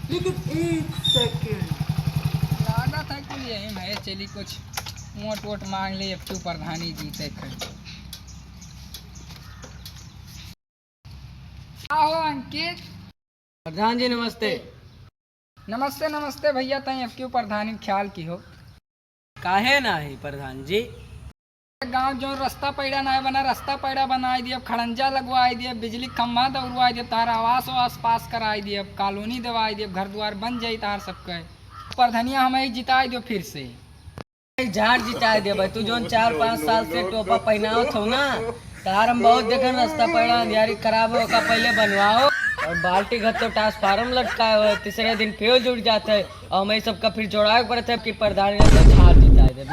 लेकिन एक सेकंड, लागत है कुल यही है चली कुछ वोट वोट मांग ले अब तू प्रधानी जीते कर। आओ अंकित। प्रधान जी नमस्ते। नमस्ते नमस्ते भैया, तई अब क्यों प्रधानी ख्याल की हो। काहे नाही प्रधान जी। गांव जो रास्ता पैड़ा ना बना, रास्ता पैड़ा बनाई दिए, खड़ंजा लगवाई दिए, बिजली खम्भा दौड़वाई दिए, तार आवास वास पास कराई दिए, कॉलोनी दवाई दिए, घर द्वार बन जाई तार सबके। प्रधनिया हमें जिताई दो फिर से। झाड़ जिता दे भाई, तू जो 4-5 साल से टोपा पहनावत हो ना, तार हम बहुत देखन रास्ता पैड़ा अंधियारी खराब हो का पहले बनवाओ। और बाल्टी घर तो ट्रांसफार्म लटकाए हुए, तीसरे दिन फ्यूज जुड़ जाता है और हमें सबका फिर जोड़ावे पड़ता है कि प्रधान झाड़ जिता दे।